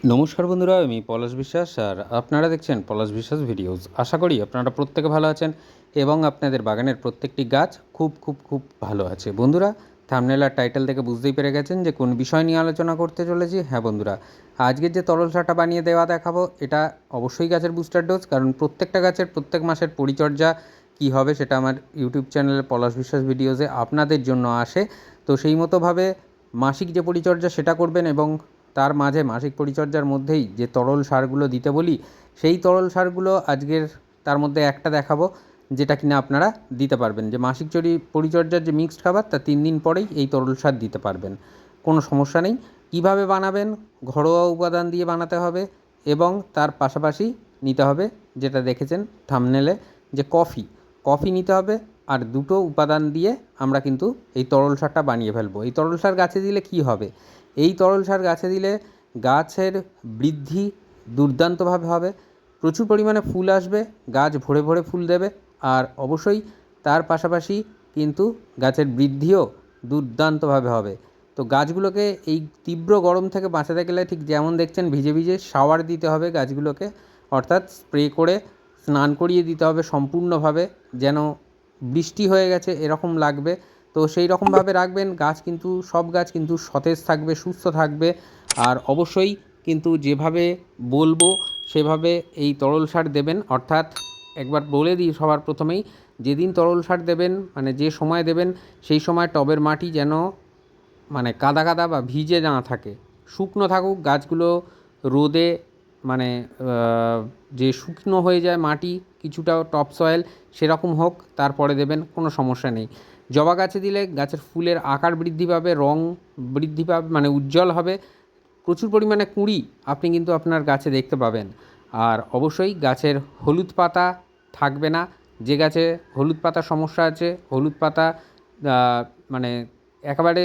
নমস্কার বন্ধুরা, আমি পলাশ বিশ্বাস আর আপনারা দেখছেন পলাশ বিশ্বাস ভিডিওস। আশা করি আপনারা প্রত্যেকে ভালো আছেন এবং আপনাদের বাগানের প্রত্যেকটি গাছ খুব খুব খুব ভালো আছে। বন্ধুরা, থাম্বনেল আর টাইটেল থেকে বুঝতেই পেরে গেছেন যে কোন বিষয় নিয়ে আলোচনা করতে চলেছি। হ্যাঁ বন্ধুরা, আজকের যে তরল সারটা বানিয়ে দেখাবো এটা অবশ্যই গাছের বুস্টার ডোজ, কারণ প্রত্যেকটা গাছের প্রত্যেক মাসের পরিচর্যা কী হবে সেটা আমার ইউটিউব চ্যানেলে পলাশ বিশ্বাস ভিডিওসে আপনাদের জন্য আসে। তো সেই মতোভাবে মাসিক যে পরিচর্যা সেটা করবেন এবং তার মাঝে মাসিক পরিচর্যার মধ্যেই যে তরল সারগুলো দিতে বলি সেই তরল সারগুলো আজকের তার মধ্যে একটা দেখাবো, যেটা কিনা আপনারা দিতে পারবেন। যে মাসিক পরিচর্যার যে মিক্সড খাবার তার 3 দিন পরেই এই তরল সার দিতে পারবেন, কোনো সমস্যা নেই। কিভাবে বানাবেন? ঘরোয়া উপাদান দিয়ে বানাতে হবে এবং তার পাশাপাশি নিতে হবে, যেটা দেখেছেন থাম্বনেলে, যে কফি নিতে হবে। আর দুটো উপাদান দিয়ে আমরা কিন্তু এই তরল সারটা বানিয়ে ফেলবো। এই তরল সার গাছে দিলে কি হবে? এই তরল সার গাছে দিলে গাছের বৃদ্ধি দুর্দান্তভাবে হবে, প্রচুর পরিমাণে ফুল আসবে, গাছ ভরে ভরে ফুল দেবে। আর অবশ্যই তার পাশাপাশি কিন্তু গাছের বৃদ্ধিও দুর্দান্তভাবে হবে। তো গাছগুলোকে এই তীব্র গরম থেকে বাঁচাতে গেলে ঠিক যেমন দেখছেন ভিজে ভিজে শাওয়ার দিতে হবে গাছগুলোকে, অর্থাৎ স্প্রে করে স্নান করিয়ে দিতে হবে সম্পূর্ণভাবে, যেন বৃষ্টি হয়ে গেছে এরকম লাগবে। তো সেই রকমভাবে রাখবেন, গাছ কিন্তু সব গাছ কিন্তু সতেজ থাকবে, সুস্থ থাকবে। আর অবশ্যই কিন্তু যেভাবে বলবো সেভাবে এই তরল সার দেবেন। অর্থাৎ একবার বলে দিই সবার প্রথমেই, যেদিন তরল সার দেবেন মানে যে সময় দেবেন সেই সময় টবের মাটি যেন মানে কাদা কাদা বা ভিজে না থাকে, শুকনো থাকুক। গাছগুলো রোদে মানে যে শুকনো হয়ে যায় মাটি কিছুটা টপ সয়েল সেরকম হোক, তারপরে দেবেন, কোনো সমস্যা নেই। জবা গাছে দিলে গাছের ফুলের আকার বৃদ্ধি পাবে, রং বৃদ্ধি পাবে, মানে উজ্জ্বল হবে, প্রচুর পরিমাণে কুঁড়ি আপনি কিন্তু আপনার গাছে দেখতে পাবেন। আর অবশ্যই গাছের হলুদ পাতা থাকবে না। যে গাছে হলুদ পাতার সমস্যা আছে, হলুদ পাতা মানে একেবারে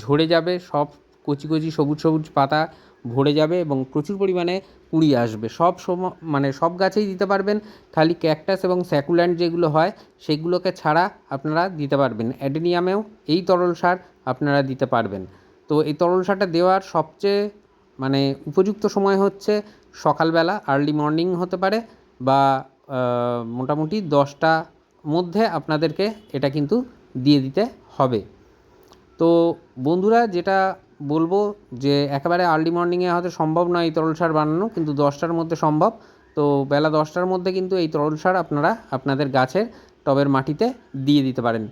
ঝরে যাবে, সব কচি কচি সবুজ সবুজ পাতা ভরে যাবে এবং প্রচুর পরিমাণে কুঁড়ি আসবে। মানে সব গাছেই দিতে পারবেন, খালি ক্যাকটাস এবং স্যাকুল্যান্ট যেগুলো হয় সেগুলোকে ছাড়া আপনারা দিতে পারবেন। অ্যাডেনিয়ামেও এই তরল সার আপনারা দিতে পারবেন। তো এই তরল সারটা দেওয়ার সবচেয়ে মানে উপযুক্ত সময় হচ্ছে সকালবেলা, আর্লি মর্নিং হতে পারে, বা মোটামুটি 10টা মধ্যে আপনাদেরকে এটা কিন্তু দিয়ে দিতে হবে। তো বন্ধুরা, যেটা বলবো যে একেবারে আর্লি মর্নিংয়ে হয়তো সম্ভব নয় এই তরল সার বানানো, কিন্তু 10টার মধ্যে সম্ভব। তো বেলা 10টার মধ্যে কিন্তু এই তরল সার আপনারা আপনাদের গাছের টবের মাটিতে দিয়ে দিতে পারেন।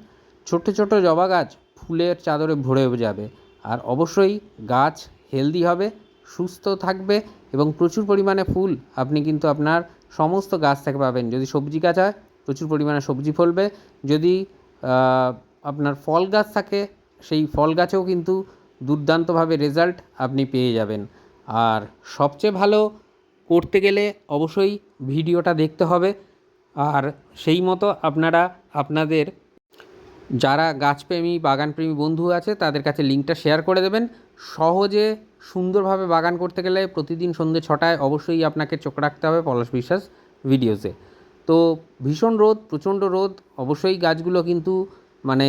ছোট্ট ছোট্ট জবা গাছ ফুলের চাদরে ভরে যাবে। আর অবশ্যই গাছ হেলদি হবে, সুস্থ থাকবে এবং প্রচুর পরিমাণে ফুল আপনি কিন্তু আপনার সমস্ত গাছ থেকে পাবেন। যদি সবজি গাছ হয় প্রচুর পরিমাণে সবজি ফলবে, যদি আপনার ফল গাছ থাকে সেই ফল গাছেও কিন্তু দুর্দান্তভাবে রেজাল্ট আপনি পেয়ে যাবেন। আর সবচেয়ে ভালো করতে গেলে অবশ্যই ভিডিওটা দেখতে হবে। আর সেই মতো আপনারা আপনাদের যারা গাছপ্রেমী বাগানপ্রেমী বন্ধু আছে তাদের কাছে লিঙ্কটা শেয়ার করে দেবেন। সহজে সুন্দরভাবে বাগান করতে গেলে প্রতিদিন সন্ধ্যে 6টায় অবশ্যই আপনাকে চোখ রাখতে হবে পলাশ বিশ্বাস ভিডিওসে। তো ভীষণ রোদ, প্রচণ্ড রোদ, অবশ্যই গাছগুলো কিন্তু মানে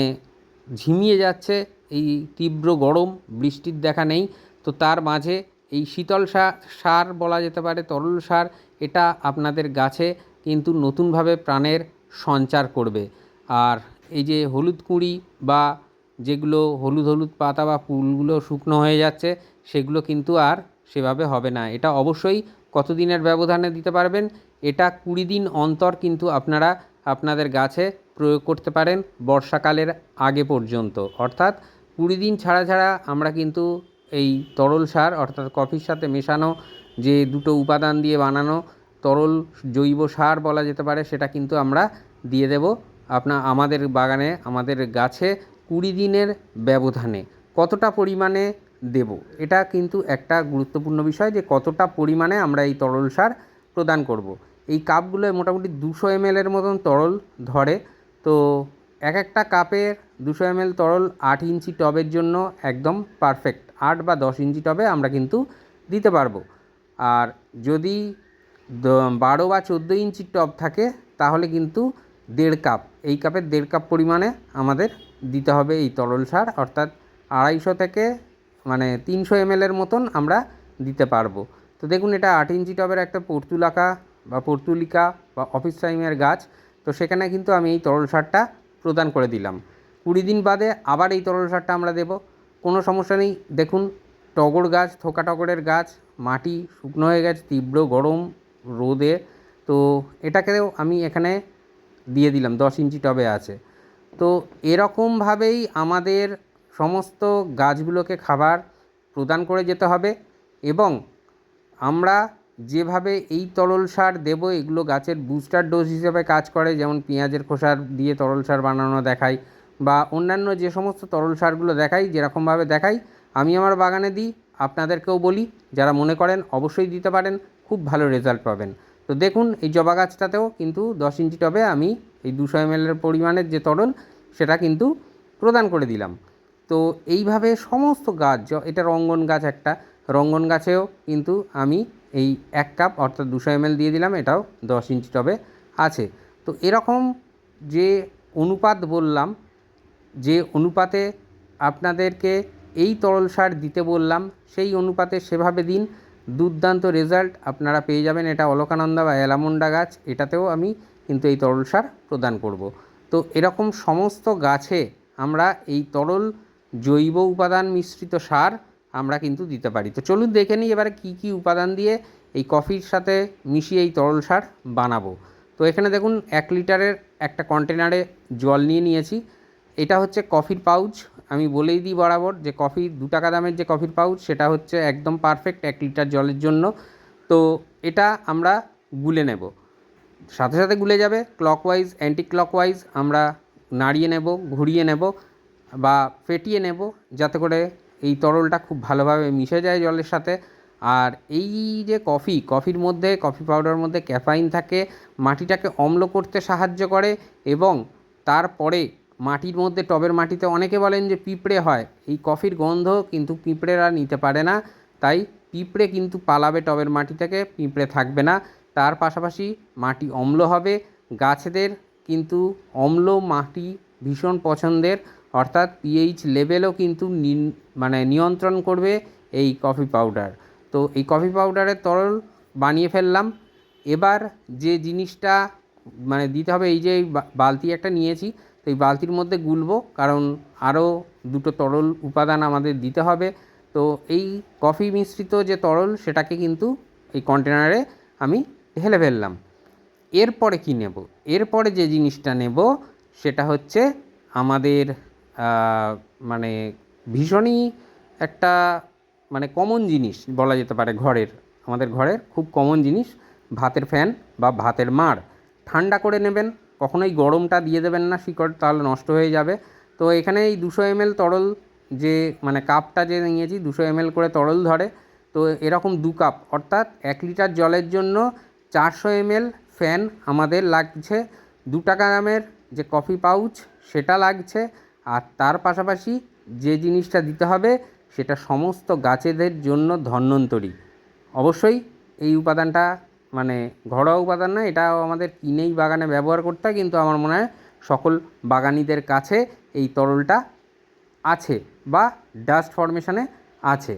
ঝিমিয়ে যাচ্ছে, এই তীব্র গরম, বৃষ্টির দেখা নেই। তো তার মাঝে এই শীতল সার বলা যেতে পারে, তরল সার, এটা আপনাদের গাছে কিন্তু নতুনভাবে প্রাণের সঞ্চার করবে। আর এই যে হলুদ কুঁড়ি বা যেগুলো হলুদ হলুদ পাতা বা ফুলগুলো শুকনো হয়ে যাচ্ছে সেগুলো কিন্তু আর সেভাবে হবে না। এটা অবশ্যই কতদিনের ব্যবধানে দিতে পারবেন? এটা 20 দিন অন্তর কিন্তু আপনারা আপনাদের গাছে প্রয়োগ করতে পারেন, বর্ষাকালের আগে পর্যন্ত। অর্থাৎ 20 দিন ছাড়া ছাড়া আমরা কিন্তু এই তরল সার, অর্থাৎ কফির সাথে মেশানো যে দুটো উপাদান দিয়ে বানানো তরল জৈব সার বলা যেতে পারে, সেটা কিন্তু আমরা দিয়ে দেব আমাদের বাগানে, আমাদের গাছে 20 দিনের ব্যবধানে। কতটা পরিমাণে দেব, এটা কিন্তু একটা গুরুত্বপূর্ণ বিষয়, যে কতটা পরিমাণে আমরা এই তরল সার প্রদান করব। এই কাপগুলোয় মোটামুটি 200 ml মতন তরল ধরে। তো এক একটা কাপের 200 ml তরল 8 ইঞ্চি টবের জন্য একদম পারফেক্ট। 8 বা 10 ইঞ্চি টবে আমরা কিন্তু দিতে পারবো। আর যদি 12 বা 14 ইঞ্চির টব থাকে তাহলে কিন্তু 1.5 কাপ, এই কাপের 1.5 কাপ পরিমাণে আমাদের দিতে হবে এই তরল সার। অর্থাৎ 250 থেকে মানে 300 ml মতন আমরা দিতে পারবো। তো দেখুন, এটা 8 ইঞ্চি টবের একটা পর্তুলাকা বা পর্তুলিকা বা অফিস টাইমের গাছ। তো সেখানে কিন্তু আমি এই তরল সারটা প্রদান করে দিলাম। 20 দিন বাদে আবার এই তরল সারটা আমরা দেব, কোনো সমস্যা নেই। দেখুন, টগর গাছ, থোকা টগরের গাছ, মাটি শুকনো হয়ে গেছে তীব্র গরম রোদে। তো এটাকেও আমি এখানে দিয়ে দিলাম, 10 ইঞ্চি টবে আছে। তো এরকমভাবেই আমাদের সমস্ত গাছগুলোকে খাবার প্রদান করে যেতে হবে। এবং আমরা যেভাবে এই তরল সার দেবো, এগুলো গাছের বুস্টার ডোজ হিসেবে কাজ করে। যেমন পেঁয়াজের খোসা দিয়ে তরল সার বানানো দেখাই, বা অন্যান্য যে সমস্ত তরল সারগুলো দেখাই, যেরকমভাবে দেখাই আমি আমার বাগানে দিই, আপনাদেরকেও বলি। যারা মনে করেন অবশ্যই দিতে পারেন, খুব ভালো রেজাল্ট পাবেন। তো দেখুন, এই জবা গাছটাতেও কিন্তু 10 ইঞ্চি টবে আমি এই 200 ml পরিমাণের যে তরল, সেটা কিন্তু প্রদান করে দিলাম। তো এইভাবে সমস্ত গাছ, এটা রঙ্গন গাছ, একটা রঙ্গন গাছেও কিন্তু আমি এই 1 কাপ অর্থাৎ 200 ml দিয়ে দিলাম, এটাও 10 ইঞ্চি টবে আছে। তো এরকম যে অনুপাত বললাম, যে অনুপাতে আপনাদেরকে এই তরল সার দিতে বললাম, সেই অনুপাতে সেভাবে দিন, দুর্দান্ত রেজাল্ট আপনারা পেয়ে যাবেন। এটা অলকানন্দা বা অ্যালামন্ডা গাছ, এটাতেও আমি কিন্তু এই তরল সার প্রদান করব। তো এরকম সমস্ত গাছে আমরা এই তরল জৈব উপাদান মিশ্রিত সার আমরা কিন্তু দিতে পারি। তো চলুন দেখে নিই এবারে কী কী উপাদান দিয়ে এই কফির সাথে মিশিয়ে এই তরল সার বানাবো। তো এখানে দেখুন, 1 লিটারের একটা কন্টেনারে জল নিয়ে নিয়েছি। এটা হচ্ছে কফির পাউচ। আমি বলেই দিই বরাবর যে কফি 2 টাকা দামের যে কফির পাউচ, সেটা হচ্ছে একদম পারফেক্ট 1 লিটার জলের জন্য। তো এটা আমরা গুলে নেব, সাথে সাথে গুলে যাবে। ক্লকওয়াইজ অ্যান্টি ক্লকওয়াইজ আমরা নাড়িয়ে নেব, ঘুরিয়ে নেব বা ফেটিয়ে নেব, যাতে করে এই তরলটা খুব ভালোভাবে মিশে যায় জলের সাথে। আর এই যে কফির মধ্যে, কফি পাউডারের মধ্যে ক্যাফাইন থাকে, মাটিটাকে অম্ল করতে সাহায্য করে। এবং তারপরে মাটির মধ্যে, টবের মাটিতে অনেকে বলেন যে পিঁপড়ে হয়, এই কফির গন্ধ কিন্তু পিঁপড়েরা নিতে পারে না। তাই পিঁপড়ে কিন্তু পালাবে টবের মাটি থেকে, পিঁপড়ে থাকবে না। তার পাশাপাশি মাটি অম্ল হবে। গাছেদের কিন্তু অম্ল মাটি ভীষণ পছন্দের, অর্থাৎ পিএইচ লেভেলও কিন্তু নিয়ন্ত্রণ করবে এই কফি পাউডার। তো এই কফি পাউডারের তরল বানিয়ে ফেললাম। এবার যে জিনিসটা দিতে হবে, এই যে বালতি একটা নিয়েছি, তো এই বালতির মধ্যে গুলবো, কারণ আরও 2টো তরল উপাদান আমাদের দিতে হবে। তো এই কফি মিশ্রিত যে তরল, সেটাকে কিন্তু এই কন্টেনারে আমি ঢেলে ফেললাম। এরপরে কি নেব? এরপরে যে জিনিসটা নেব সেটা হচ্ছে আমাদের মানে ভীষণই একটা কমন জিনিস বলা যেতে পারে, আমাদের ঘরের খুব কমন জিনিস, ভাতের ফ্যান বা ভাতের মাড়। ঠান্ডা করে নেবেন, কখনোই গরমটা দিয়ে দেবেন না শিকড়, তাহলে নষ্ট হয়ে যাবে। তো এখানে এই 200 ml তরল, যে কাপটা যে নিয়েছি 200 ml করে তরল ধরে। তো এরকম 2 কাপ অর্থাৎ 1 লিটার জলের জন্য 400 ml ফ্যান আমাদের লাগছে। 2 টাকা দামের যে কফি পাউচ, সেটা লাগছে। আর তার পাশাপাশি যে জিনিসটা দিতে হবে, সেটা সমস্ত গাছেদের জন্য ধন্বন্তরী। অবশ্যই এই উপাদানটা ঘরোয়া উপাদান না, এটাও আমাদের কিনেই বাগানে ব্যবহার করতে হয়, কিন্তু আমার মনে হয় সকল বাগানিদের কাছে এই তরলটা আছে বা ডাস্ট ফর্মেশনে আছে।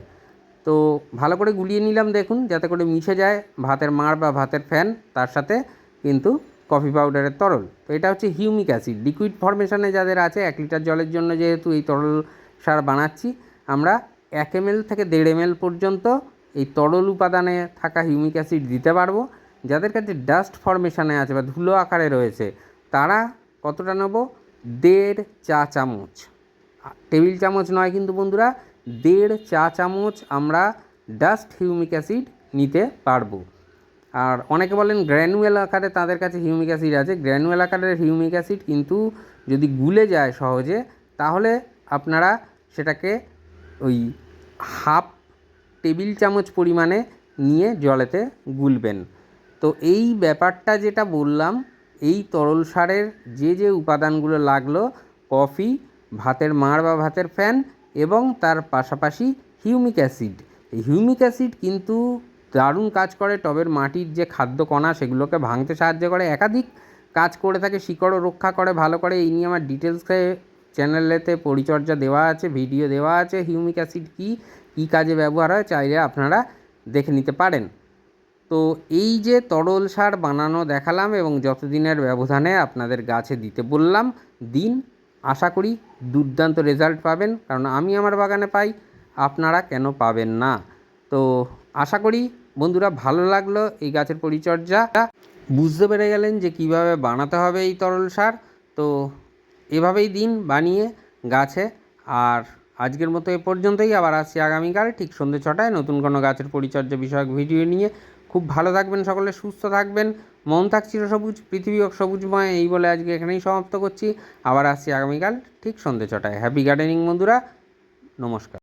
তো ভালো করে গুলিয়ে নিলাম, দেখুন, যাতে করে মিশে যায় ভাতের মাড় বা ভাতের ফ্যান, তার সাথে কিন্তু কফি পাউডারের তরল। তো এটা হচ্ছে হিউমিক অ্যাসিড, লিকুইড ফর্মেশনে যাদের আছে। 1 লিটার জলের জন্য যেহেতু এই তরল সার বানাচ্ছি, আমরা 1 ml থেকে 1.5 ml পর্যন্ত এই তরল উপাদানে থাকা হিউমিক অ্যাসিড দিতে পারবো। যাদের কাছে ডাস্ট ফর্মেশনে আছে বা ধুলো আকারে রয়েছে, তারা কতটা নেব? 1.5 চা চামচ, টেবিল চামচ নয় কিন্তু বন্ধুরা, 1.5 চা চামচ আমরা ডাস্ট হিউমিক অ্যাসিড নিতে পারবো। আর অনেকে বলেন গ্র্যানুয়েল আকারে তাদের কাছে হিউমিক অ্যাসিড আছে। গ্র্যানুয়েল আকারের হিউমিক অ্যাসিড কিন্তু যদি গুলে যায় সহজে, তাহলে আপনারা সেটাকে ওই হাফ টেবিল চামচ পরিমাণে নিয়ে জলেতে গুলবেন। তো এই ব্যাপারটা যেটা বললাম, এই তরল সারের যে উপাদানগুলো লাগলো, কফি, ভাতের মাড় বা ভাতের ফ্যান এবং তার পাশাপাশি হিউমিক অ্যাসিড। এই হিউমিক অ্যাসিড কিন্তু দারুণ কাজ করে, টবের মাটির যে খাদ্য কণা সেগুলোকে ভাঙতে সাহায্য করে, একাধিক কাজ করে থাকে, শিকড়ও রক্ষা করে ভালো করে। এই নিয়ে আমার ডিটেলসে চ্যানেলেতে পরিচর্যা দেওয়া আছে, ভিডিও দেওয়া আছে, হিউমিক অ্যাসিড কী কী কাজে ব্যবহার হয়, চাইলে আপনারা দেখে নিতে পারেন। তো এই যে তরল সার বানানো দেখালাম এবং যতদিনের ব্যবধানে আপনাদের গাছে দিতে বললাম, দিন। আশা করি দুর্দান্ত রেজাল্ট পাবেন, কারণ আমি আমার বাগানে পাই, আপনারা কেন পাবেন না। তো আশা করি বন্ধুরা ভালো লাগলো এই গাছের পরিচর্যা, বুঝতে পেরে গেলেন যে কিভাবে বানাতে হবে এই তরল সার। তো এভাবেই দিন বানিয়ে গাছে। আর আজকের মতো এ পর্যন্তই, আবার আসছি আগামীকাল ঠিক সন্ধ্যে 6টায় নতুন কোনো গাছের পরিচর্যা বিষয়ক ভিডিও নিয়ে। খুব ভালো থাকবেন সকলে, সুস্থ থাকবেন, মন থাক চিরসবুজ, পৃথিবী হোক সবুজময়, এই বলে আজকে এখানেই সমাপ্ত করছি। আবার আসছি আগামীকাল ঠিক সন্ধ্যে 6টায়। হ্যাপি গার্ডেনিং বন্ধুরা, নমস্কার।